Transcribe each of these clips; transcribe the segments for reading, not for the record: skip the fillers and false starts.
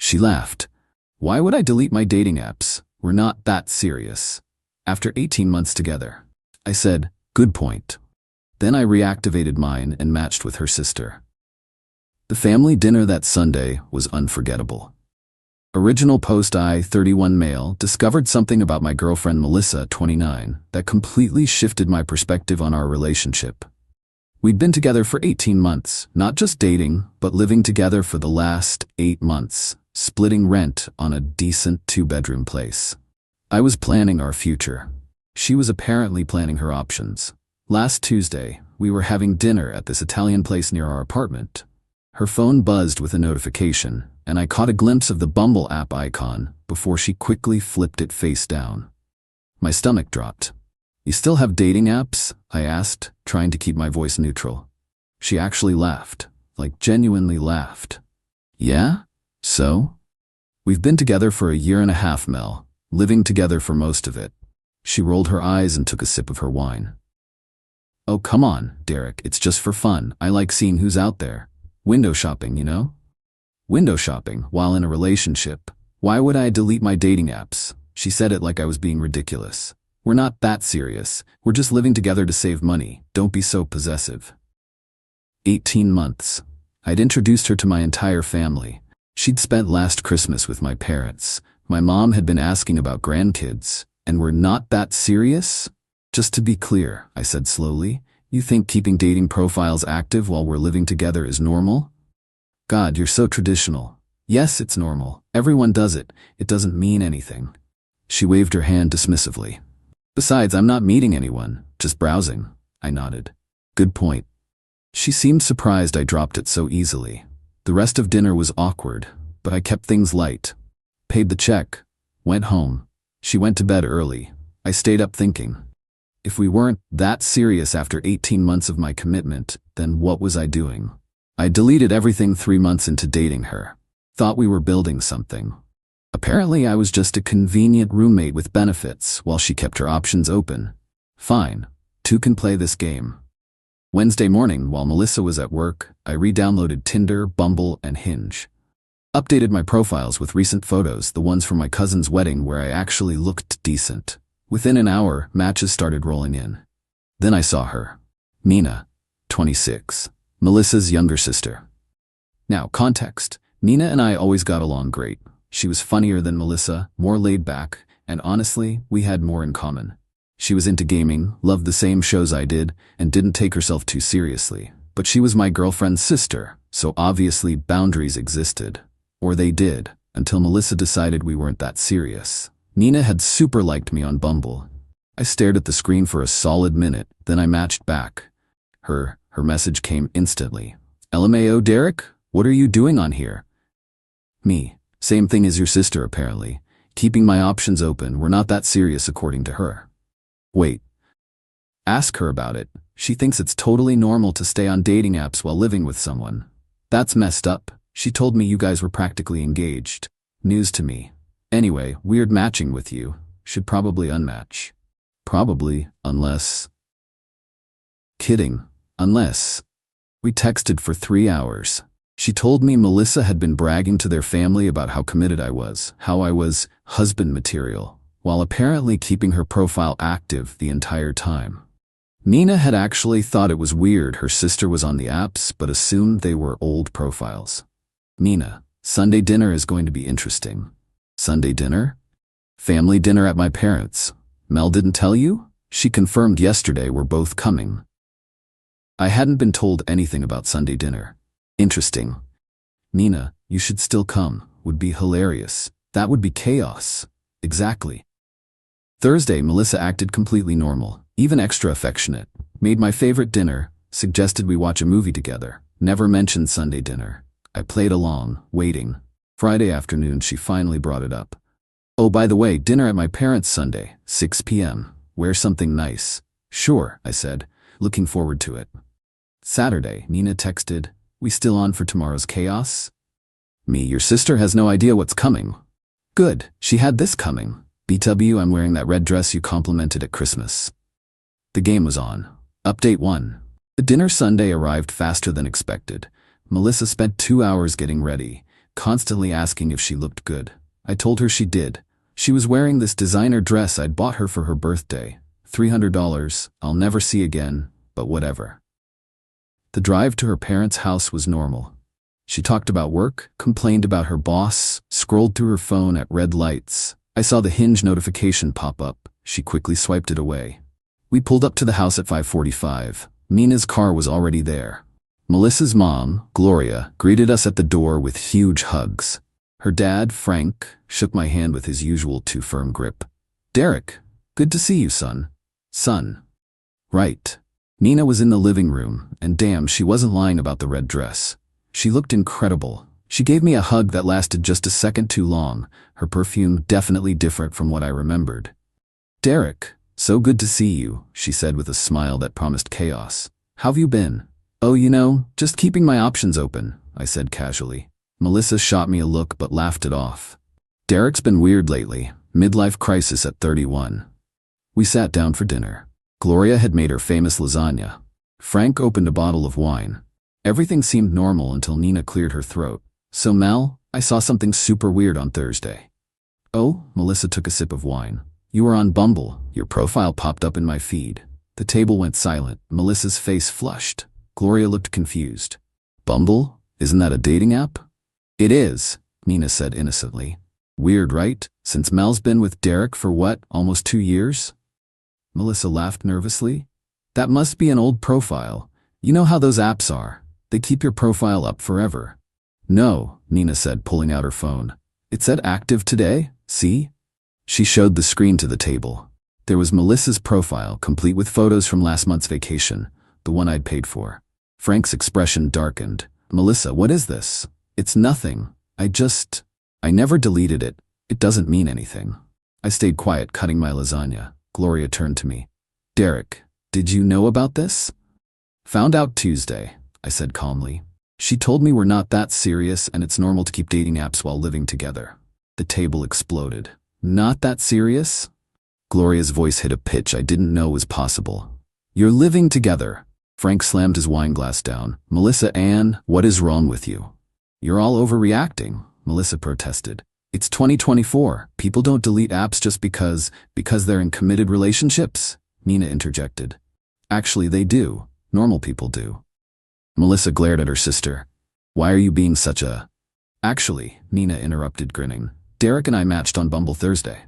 She laughed. Why would I delete my dating apps? We're not that serious. After 18 months together. I said, good point. Then I reactivated mine and matched with her sister. The family dinner that Sunday was unforgettable. Original post I, 31 male, discovered something about my girlfriend Melissa, 29, that completely shifted my perspective on our relationship. We'd been together for 18 months, not just dating, but living together for the last 8 months, splitting rent on a decent 2-bedroom place. I was planning our future. She was apparently planning her options. Last Tuesday, we were having dinner at this Italian place near our apartment. Her phone buzzed with a notification, and I caught a glimpse of the Bumble app icon before she quickly flipped it face down. My stomach dropped. You still have dating apps? I asked, trying to keep my voice neutral. She actually laughed, like genuinely laughed. Yeah? So? We've been together for 1.5 years, Mel, living together for most of it. She rolled her eyes and took a sip of her wine. Oh, come on, Derek, it's just for fun. I like seeing who's out there. Window shopping, you know? Window shopping while in a relationship. Why would I delete my dating apps? She said it like I was being ridiculous. We're not that serious. We're just living together to save money. Don't be so possessive. 18 months. I'd introduced her to my entire family. She'd spent last Christmas with my parents. My mom had been asking about grandkids. And we're not that serious? Just to be clear, I said slowly, you think keeping dating profiles active while we're living together is normal? God, you're so traditional. Yes, it's normal. Everyone does it. It doesn't mean anything. She waved her hand dismissively. Besides, I'm not meeting anyone, just browsing. I nodded. Good point. She seemed surprised I dropped it so easily. The rest of dinner was awkward, but I kept things light. Paid the check. Went home. She went to bed early. I stayed up thinking. If we weren't that serious after 18 months of my commitment, then what was I doing? I deleted everything 3 months into dating her. Thought we were building something. Apparently I was just a convenient roommate with benefits while she kept her options open. Fine, 2 can play this game. Wednesday morning, while Melissa was at work, I re-downloaded Tinder, Bumble, and Hinge. Updated my profiles with recent photos, the ones from my cousin's wedding where I actually looked decent. Within an hour, matches started rolling in. Then I saw her. Nina, 26, Melissa's younger sister. Now, context. Nina and I always got along great. She was funnier than Melissa, more laid back, and honestly, we had more in common. She was into gaming, loved the same shows I did, and didn't take herself too seriously. But she was my girlfriend's sister, so obviously boundaries existed. Or they did, until Melissa decided we weren't that serious. Nina had super liked me on Bumble. I stared at the screen for a solid minute, then I matched back. Her message came instantly. LMAO, Derek? What are you doing on here? Me. Same thing as your sister, apparently. Keeping my options open, we're not that serious according to her. Wait. Ask her about it. She thinks it's totally normal to stay on dating apps while living with someone. That's messed up. She told me you guys were practically engaged. News to me. Anyway, weird matching with you. Should probably unmatch. Probably, unless... Kidding. Unless... We texted for 3 hours. She told me Melissa had been bragging to their family about how committed I was, how I was husband material, while apparently keeping her profile active the entire time. Nina had actually thought it was weird her sister was on the apps, but assumed they were old profiles. Nina, Sunday dinner is going to be interesting. Sunday dinner? Family dinner at my parents'. Mel didn't tell you? She confirmed yesterday we're both coming. I hadn't been told anything about Sunday dinner. Interesting. Nina, you should still come. Would be hilarious. That would be chaos. Exactly. Thursday, Melissa acted completely normal, even extra affectionate. Made my favorite dinner, suggested we watch a movie together. Never mentioned Sunday dinner. I played along, waiting. Friday afternoon, she finally brought it up. Oh, by the way, dinner at my parents' Sunday, 6 p.m. Wear something nice. Sure, I said, looking forward to it. Saturday, Nina texted, we still on for tomorrow's chaos? Me, your sister has no idea what's coming. Good, she had this coming. BW, I'm wearing that red dress you complimented at Christmas. The game was on. Update 1. The dinner Sunday arrived faster than expected. Melissa spent 2 hours getting ready. constantly asking if she looked good. I told her she did. She was wearing this designer dress I'd bought her for her birthday. $300, I'll never see again, but whatever. The drive to her parents' house was normal. She talked about work, complained about her boss, scrolled through her phone at red lights. I saw the Hinge notification pop up. She quickly swiped it away. We pulled up to the house at 5:45. Mina's car was already there. Melissa's mom, Gloria, greeted us at the door with huge hugs. Her dad, Frank, shook my hand with his usual too firm grip. "Derek, good to see you, son." Son. Right. Nina was in the living room, and damn, she wasn't lying about the red dress. She looked incredible. She gave me a hug that lasted just a second too long, her perfume definitely different from what I remembered. "Derek, so good to see you," she said with a smile that promised chaos. "How've you been?" "Oh, just keeping my options open," I said casually. Melissa shot me a look but laughed it off. "Derek's been weird lately, midlife crisis at 31. We sat down for dinner. Gloria had made her famous lasagna. Frank opened a bottle of wine. Everything seemed normal until Nina cleared her throat. "So Mel, I saw something super weird on Thursday." "Oh?" Melissa took a sip of wine. "You were on Bumble. Your profile popped up in my feed." The table went silent. Melissa's face flushed. Gloria looked confused. "Bumble? Isn't that a dating app?" "It is," Nina said innocently. "Weird, right? Since Mel's been with Derek for what, almost 2 years?" Melissa laughed nervously. "That must be an old profile. You know how those apps are. They keep your profile up forever." "No," Nina said, pulling out her phone. "It said active today, see?" She showed the screen to the table. There was Melissa's profile, complete with photos from last month's vacation, the one I'd paid for. Frank's expression darkened. "Melissa, what is this?" "It's nothing. I never deleted it. It doesn't mean anything." I stayed quiet, cutting my lasagna. Gloria turned to me. "Derek, did you know about this?" "Found out Tuesday," I said calmly. "She told me we're not that serious and it's normal to keep dating apps while living together." The table exploded. "Not that serious?" Gloria's voice hit a pitch I didn't know was possible. "You're living together." Frank slammed his wine glass down. "Melissa Ann, what is wrong with you?" "You're all overreacting," Melissa protested. "It's 2024. People don't delete apps just because they're in committed relationships," Nina interjected. "Actually, they do. Normal people do." Melissa glared at her sister. "Why are you being such a—" "Actually," Nina interrupted, grinning. "Derek and I matched on Bumble Thursday."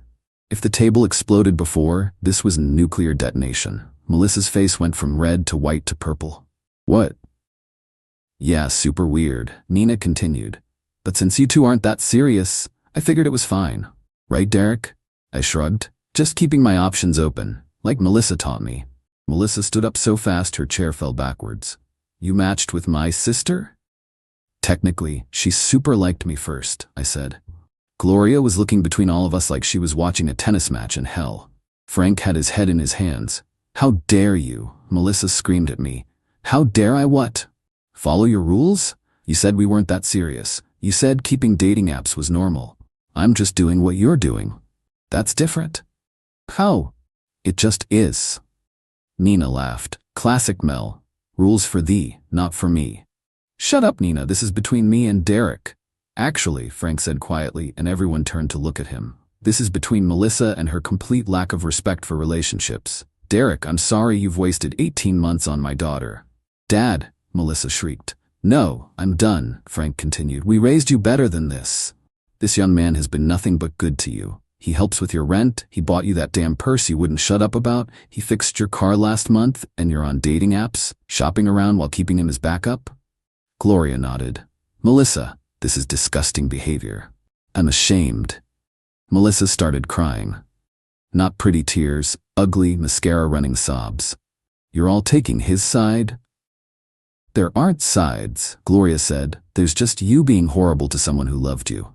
If the table exploded before, this was nuclear detonation. Melissa's face went from red to white to purple. "What?" "Yeah, super weird," Nina continued. "But since you two aren't that serious, I figured it was fine. Right, Derek?" I shrugged. "Just keeping my options open, like Melissa taught me." Melissa stood up so fast her chair fell backwards. "You matched with my sister?" "Technically, she super liked me first," I said. Gloria was looking between all of us like she was watching a tennis match in hell. Frank had his head in his hands. "How dare you?" Melissa screamed at me. "How dare I what? Follow your rules? You said we weren't that serious. You said keeping dating apps was normal. I'm just doing what you're doing. That's different." "How?" "It just is." Nina laughed. "Classic Mel. Rules for thee, not for me." "Shut up, Nina. This is between me and Derek." "Actually," Frank said quietly, and everyone turned to look at him. "This is between Melissa and her complete lack of respect for relationships. Derek, I'm sorry you've wasted 18 months on my daughter." "Dad," Melissa shrieked. "No, I'm done," Frank continued. "We raised you better than this. This young man has been nothing but good to you. He helps with your rent, he bought you that damn purse you wouldn't shut up about, he fixed your car last month, and you're on dating apps, shopping around while keeping him as backup?" Gloria nodded. "Melissa, this is disgusting behavior. I'm ashamed." Melissa started crying. Not pretty tears, ugly, mascara-running sobs. "You're all taking his side?" "There aren't sides," Gloria said. "There's just you being horrible to someone who loved you."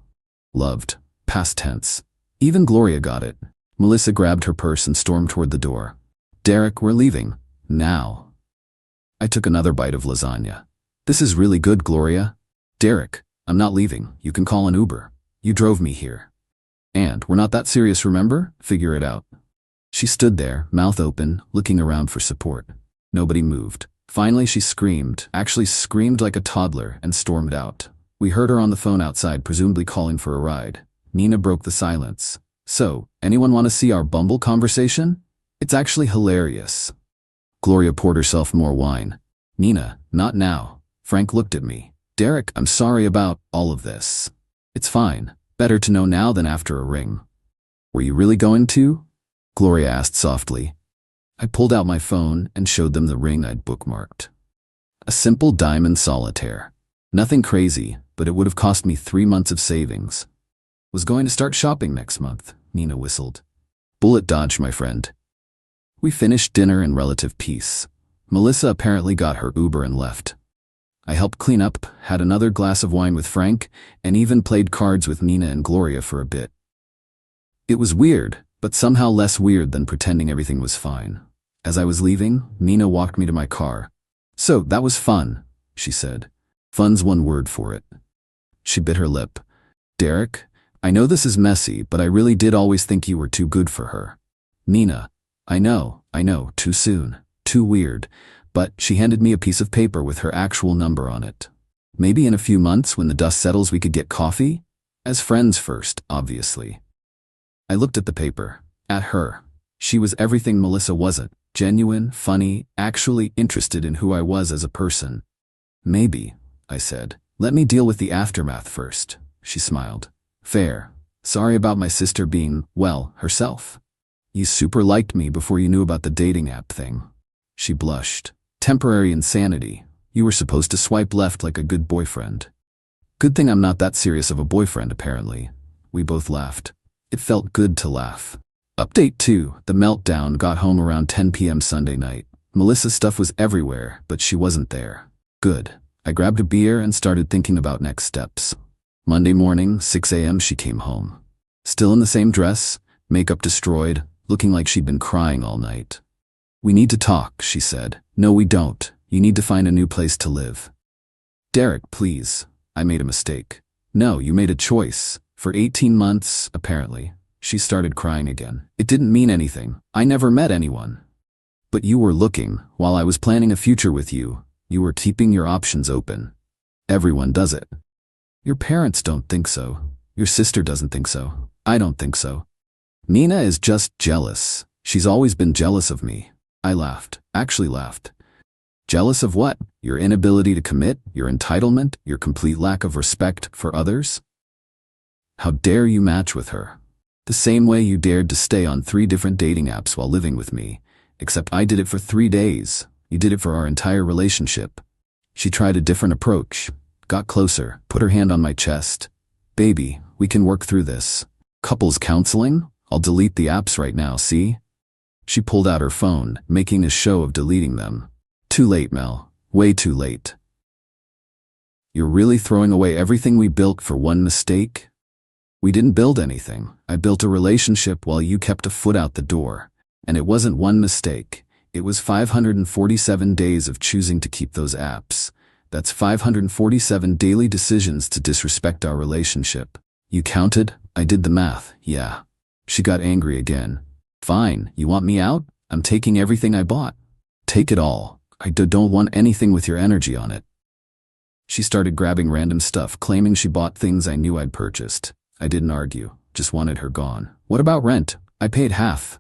Loved. Past tense. Even Gloria got it. Melissa grabbed her purse and stormed toward the door. "Derek, we're leaving. Now." I took another bite of lasagna. "This is really good, Gloria." "Derek, I'm not leaving. You can call an Uber. You drove me here. And we're not that serious, remember? Figure it out." She stood there, mouth open, looking around for support. Nobody moved. Finally she screamed, actually screamed like a toddler, and stormed out. We heard her on the phone outside, presumably calling for a ride. Nina broke the silence. So, anyone want to see our Bumble conversation? It's actually hilarious. Gloria poured herself more wine. Nina, not now. Frank looked at me. Derek, I'm sorry about all of this. It's fine. Better to know now than after a ring. Were you really going to? Gloria asked softly. I pulled out my phone and showed them the ring I'd bookmarked. A simple diamond solitaire. Nothing crazy, but it would have cost me 3 months of savings. Was going to start shopping next month, Nina whistled. Bullet dodge, my friend. We finished dinner in relative peace. Melissa apparently got her Uber and left. I helped clean up, had another glass of wine with Frank, and even played cards with Nina and Gloria for a bit. It was weird, but somehow less weird than pretending everything was fine. As I was leaving, Nina walked me to my car. So, that was fun, she said. Fun's one word for it. She bit her lip. Derek, I know this is messy, but I really did always think you were too good for her. Nina, I know, too soon, too weird, but she handed me a piece of paper with her actual number on it. Maybe in a few months when the dust settles we could get coffee? As friends first, obviously. I looked at the paper, at her. She was everything Melissa wasn't. Genuine, funny, actually interested in who I was as a person. Maybe, I said. Let me deal with the aftermath first, she smiled. Fair. Sorry about my sister being, well, herself. You super liked me before you knew about the dating app thing. She blushed. Temporary insanity. You were supposed to swipe left like a good boyfriend. Good thing I'm not that serious of a boyfriend, apparently. We both laughed. It felt good to laugh. Update 2. The meltdown got home around 10 p.m. Sunday night. Melissa's stuff was everywhere, but she wasn't there. Good. I grabbed a beer and started thinking about next steps. Monday morning, 6 a.m. she came home. Still in the same dress, makeup destroyed, looking like she'd been crying all night. We need to talk, she said. No, we don't. You need to find a new place to live. Derek, please. I made a mistake. No, you made a choice. For 18 months, apparently. She started crying again. It didn't mean anything. I never met anyone. But you were looking. While I was planning a future with you, you were keeping your options open. Everyone does it. Your parents don't think so. Your sister doesn't think so. I don't think so. Nina is just jealous. She's always been jealous of me. I laughed. Actually laughed. Jealous of what? Your inability to commit? Your entitlement? Your complete lack of respect for others? How dare you match with her? The same way you dared to stay on 3 different dating apps while living with me. Except I did it for 3 days. You did it for our entire relationship. She tried a different approach. Got closer, put her hand on my chest. Baby, we can work through this. Couples counseling? I'll delete the apps right now, see? She pulled out her phone, making a show of deleting them. Too late, Mel. Way too late. You're really throwing away everything we built for one mistake? We didn't build anything. I built a relationship while you kept a foot out the door. And it wasn't one mistake. It was 547 days of choosing to keep those apps. That's 547 daily decisions to disrespect our relationship. You counted? I did the math, yeah. She got angry again. Fine, you want me out? I'm taking everything I bought. Take it all. I don't want anything with your energy on it. She started grabbing random stuff, claiming she bought things I knew I'd purchased. I didn't argue, just wanted her gone. What about rent? I paid half.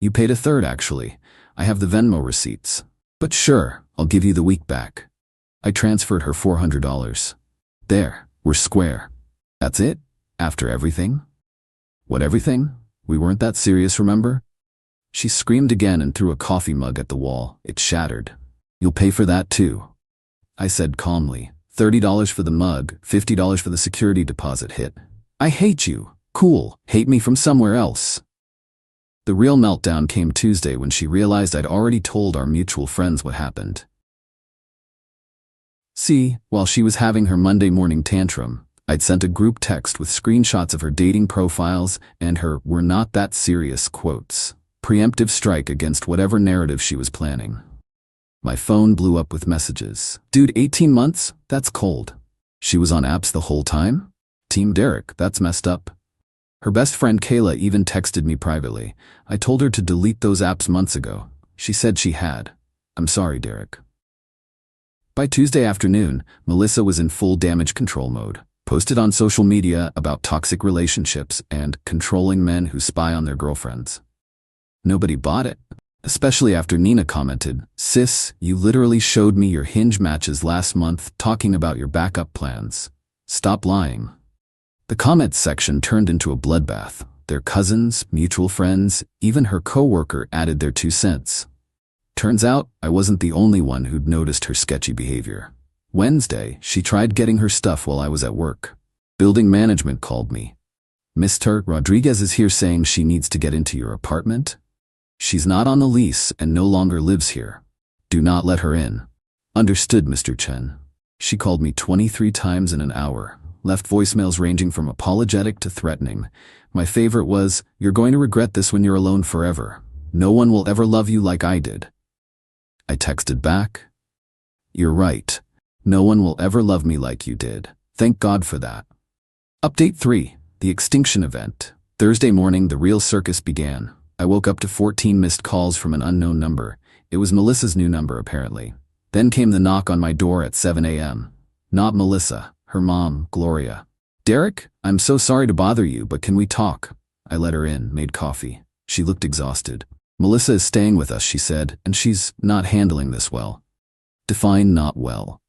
You paid a third, actually. I have the Venmo receipts. But sure, I'll give you the week back. I transferred her $400. There, we're square. That's it? After everything? What everything? We weren't that serious, remember? She screamed again and threw a coffee mug at the wall. It shattered. You'll pay for that too. I said calmly. $30 for the mug, $50 for the security deposit hit. I hate you. Cool, hate me from somewhere else. The real meltdown came Tuesday when she realized I'd already told our mutual friends what happened. See, while she was having her Monday morning tantrum, I'd sent a group text with screenshots of her dating profiles and her "we're not that serious" quotes. Preemptive strike against whatever narrative she was planning. My phone blew up with messages. Dude, 18 months? That's cold. She was on apps the whole time? Team Derek, that's messed up. Her best friend Qley even texted me privately. I told her to delete those apps months ago. She said she had. I'm sorry, Derek. By Tuesday afternoon, Melissa was in full damage control mode. Posted on social media about toxic relationships and controlling men who spy on their girlfriends. Nobody bought it, especially after Nina commented, "Sis, you literally showed me your Hinge matches last month talking about your backup plans. Stop lying." The comments section turned into a bloodbath. Their cousins, mutual friends, even her coworker added their 2 cents. Turns out, I wasn't the only one who'd noticed her sketchy behavior. Wednesday, she tried getting her stuff while I was at work. Building management called me. "Mr. Rodriguez is here saying she needs to get into your apartment. She's not on the lease and no longer lives here. Do not let her in." "Understood, Mr. Chen." She called me 23 times in an hour, left voicemails ranging from apologetic to threatening. My favorite was, "You're going to regret this when you're alone forever. No one will ever love you like I did." I texted back, "You're right. No one will ever love me like you did. Thank God for that." Update 3. The Extinction Event. Thursday morning, the real circus began. I woke up to 14 missed calls from an unknown number. It was Melissa's new number, apparently. Then came the knock on my door at 7 a.m. Not Melissa, her mom, Gloria. "Derek, I'm so sorry to bother you, but can we talk?" I let her in, made coffee. She looked exhausted. "Melissa is staying with us," she said, "and she's not handling this well." Define not well.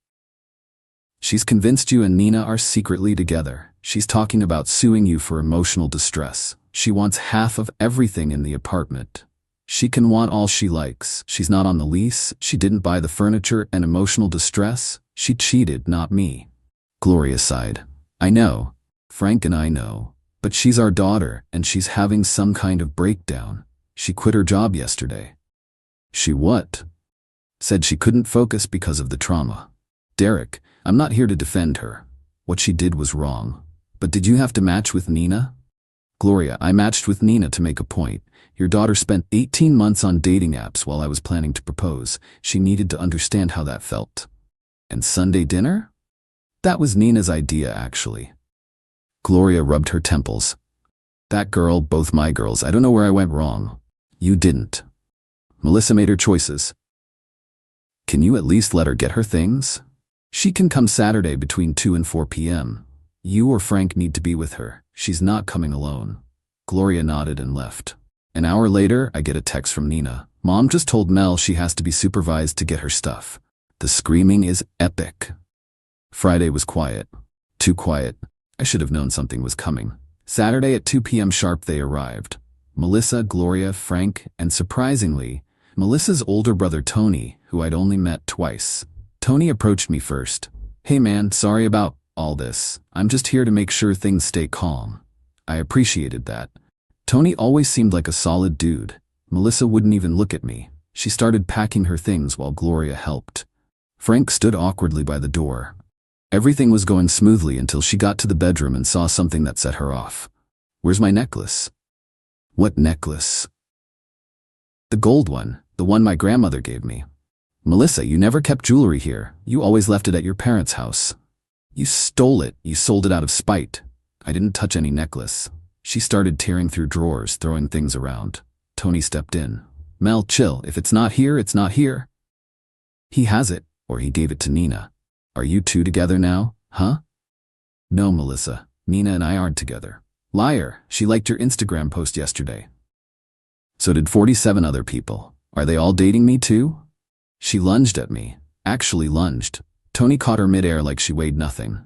"She's convinced you and Nina are secretly together. She's talking about suing you for emotional distress. She wants half of everything in the apartment. She can want all she likes. She's not on the lease. She didn't buy the furniture and emotional distress. She cheated, not me." Gloria sighed. "I know. Frank and I know. But she's our daughter, and she's having some kind of breakdown. She quit her job yesterday." "She what?" "Said she couldn't focus because of the trauma." "Derek, I'm not here to defend her. What she did was wrong. But did you have to match with Nina?" "Gloria, I matched with Nina to make a point. Your daughter spent 18 months on dating apps while I was planning to propose. She needed to understand how that felt." "And Sunday dinner?" "That was Nina's idea, actually." Gloria rubbed her temples. "That girl, both my girls, I don't know where I went wrong." "You didn't. Melissa made her choices. Can you at least let her get her things? She can come Saturday between 2 and 4 p.m. You or Frank need to be with her. She's not coming alone." Gloria nodded and left. An hour later, I get a text from Nina. "Mom just told Mel she has to be supervised to get her stuff. The screaming is epic." Friday was quiet. Too quiet. I should have known something was coming. Saturday at 2 p.m. sharp they arrived. Melissa, Gloria, Frank, and surprisingly, Melissa's older brother Tony, who I'd only met twice. Tony approached me first. "Hey man, sorry about all this. I'm just here to make sure things stay calm." I appreciated that. Tony always seemed like a solid dude. Melissa wouldn't even look at me. She started packing her things while Gloria helped. Frank stood awkwardly by the door. Everything was going smoothly until she got to the bedroom and saw something that set her off. "Where's my necklace?" "What necklace?" "The gold one, the one my grandmother gave me." "Melissa, you never kept jewelry here. You always left it at your parents' house." "You stole it. You sold it out of spite." "I didn't touch any necklace." She started tearing through drawers, throwing things around. Tony stepped in. "Mel, chill. If it's not here, it's not here." "He has it, or he gave it to Nina." "Are you two together now, huh?" "No, Melissa. Nina and I aren't together." "Liar. She liked your Instagram post yesterday." "So did 47 other people. Are they all dating me too?" She lunged at me. Actually lunged. Tony caught her midair like she weighed nothing.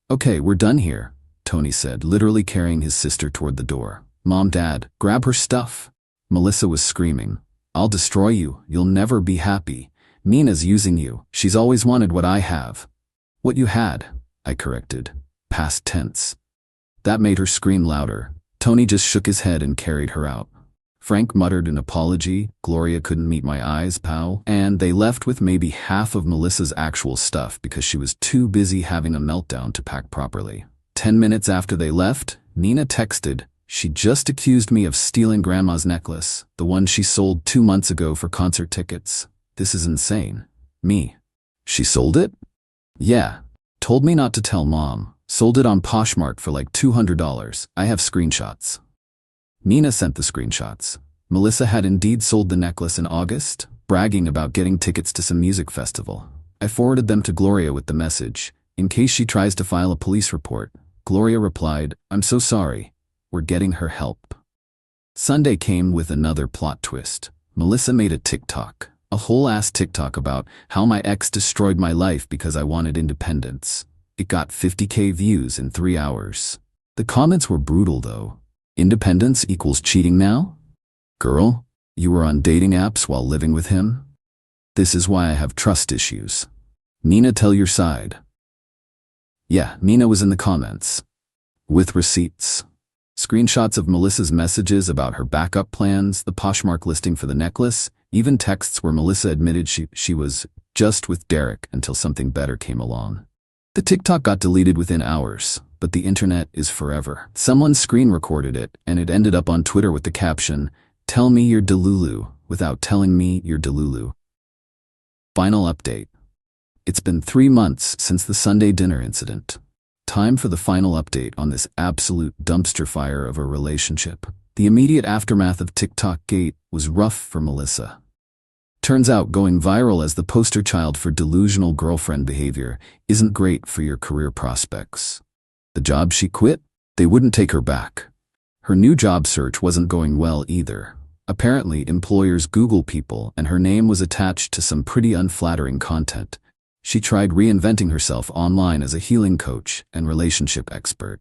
"Okay, we're done here," Tony said, literally carrying his sister toward the door. "Mom, Dad, grab her stuff." Melissa was screaming. "I'll destroy you. You'll never be happy. Nina's using you. She's always wanted what I have." "What you had," I corrected. Past tense. That made her scream louder. Tony just shook his head and carried her out. Frank muttered an apology, Gloria couldn't meet my eyes, pal, and they left with maybe half of Melissa's actual stuff because she was too busy having a meltdown to pack properly. 10 minutes after they left, Nina texted, "She just accused me of stealing Grandma's necklace, the one she sold 2 months ago for concert tickets. This is insane." Me. "She sold it?" "Yeah. Told me not to tell Mom. Sold it on Poshmark for like $200. I have screenshots." Nina sent the screenshots. Melissa had indeed sold the necklace in August, bragging about getting tickets to some music festival. I forwarded them to Gloria with the message, in case she tries to file a police report. Gloria replied, "I'm so sorry. We're getting her help." Sunday came with another plot twist. Melissa made a TikTok, a whole-ass TikTok about how my ex destroyed my life because I wanted independence. It got 50K views in 3 hours. The comments were brutal though. Independence equals cheating now? Girl, you were on dating apps while living with him? This is why I have trust issues. Nina, tell your side. Yeah, Nina was in the comments. With receipts. Screenshots of Melissa's messages about her backup plans, the Poshmark listing for the necklace, even texts where Melissa admitted she was just with Derek until something better came along. The TikTok got deleted within hours, but the internet is forever. Someone screen recorded it, and it ended up on Twitter with the caption, "Tell me you're Delulu without telling me you're Delulu." Final update. It's been 3 months since the Sunday dinner incident. Time for the final update on this absolute dumpster fire of a relationship. The immediate aftermath of TikTok Gate was rough for Melissa. Turns out going viral as the poster child for delusional girlfriend behavior isn't great for your career prospects. The job she quit? They wouldn't take her back. Her new job search wasn't going well either. Apparently, employers Google people and her name was attached to some pretty unflattering content. She tried reinventing herself online as a healing coach and relationship expert.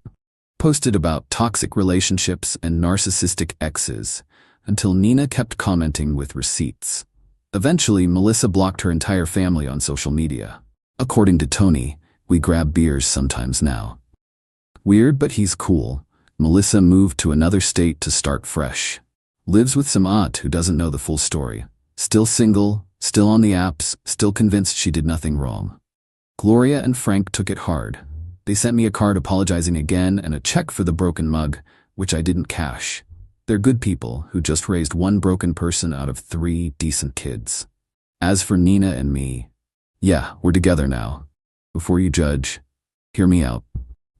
Posted about toxic relationships and narcissistic exes, until Nina kept commenting with receipts. Eventually, Melissa blocked her entire family on social media. According to Tony, "We grab beers sometimes now." Weird, but he's cool. Melissa moved to another state to start fresh. Lives with some aunt who doesn't know the full story. Still single, still on the apps, still convinced she did nothing wrong. Gloria and Frank took it hard. They sent me a card apologizing again and a check for the broken mug, which I didn't cash. They're good people who just raised one broken person out of 3 decent kids. As for Nina and me, yeah, we're together now. Before you judge, hear me out.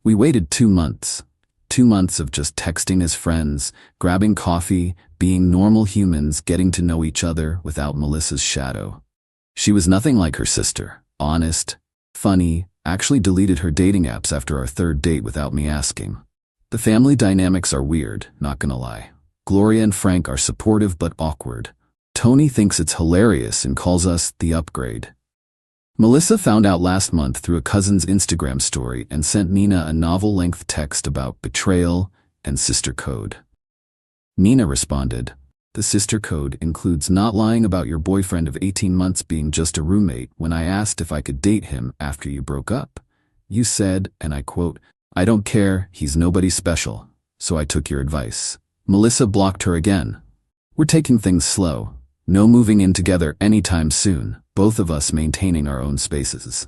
We waited 2 months. 2 months of just texting as friends, grabbing coffee, being normal humans, getting to know each other without Melissa's shadow. She was nothing like her sister. Honest, funny, actually deleted her dating apps after our 3rd date without me asking. The family dynamics are weird, not gonna lie. Gloria and Frank are supportive but awkward. Tony thinks it's hilarious and calls us the upgrade. Melissa found out last month through a cousin's Instagram story and sent Nina a novel-length text about betrayal and sister code. Nina responded, "The sister code includes not lying about your boyfriend of 18 months being just a roommate when I asked if I could date him after you broke up. You said, and I quote, 'I don't care, he's nobody special, so I took your advice.'" Melissa blocked her again. "We're taking things slow. No moving in together anytime soon, both of us maintaining our own spaces."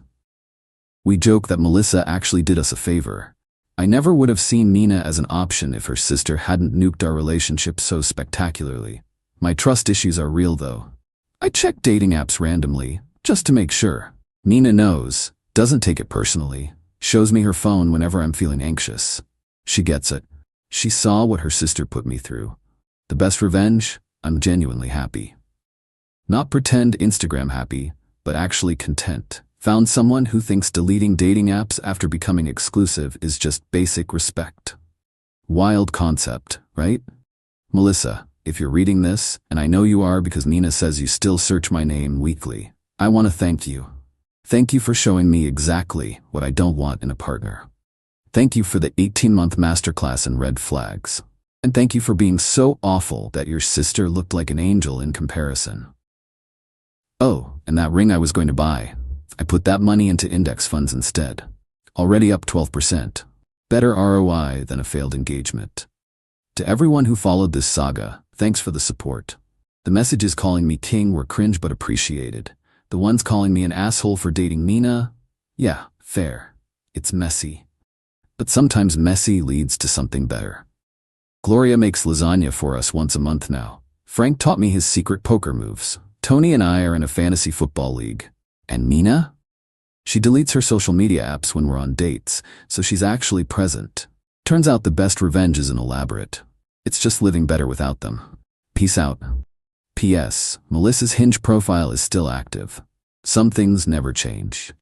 We joke that Melissa actually did us a favor. I never would have seen Nina as an option if her sister hadn't nuked our relationship so spectacularly. My trust issues are real though. I check dating apps randomly, just to make sure. Nina knows, doesn't take it personally, shows me her phone whenever I'm feeling anxious. She gets it. She saw what her sister put me through. The best revenge? I'm genuinely happy. Not pretend Instagram happy, but actually content. Found someone who thinks deleting dating apps after becoming exclusive is just basic respect. Wild concept, right? Melissa, if you're reading this, and I know you are because Nina says you still search my name weekly, I want to thank you. Thank you for showing me exactly what I don't want in a partner. Thank you for the 18-month masterclass in red flags. And thank you for being so awful that your sister looked like an angel in comparison. Oh, and that ring I was going to buy. I put that money into index funds instead. Already up 12%. Better ROI than a failed engagement. To everyone who followed this saga, thanks for the support. The messages calling me king were cringe but appreciated. The ones calling me an asshole for dating Nina? Yeah, fair. It's messy. But sometimes messy leads to something better. Gloria makes lasagna for us once a month now. Frank taught me his secret poker moves. Tony and I are in a fantasy football league. And Nina? She deletes her social media apps when we're on dates, so she's actually present. Turns out the best revenge isn't elaborate. It's just living better without them. Peace out. P.S. Melissa's Hinge profile is still active. Some things never change.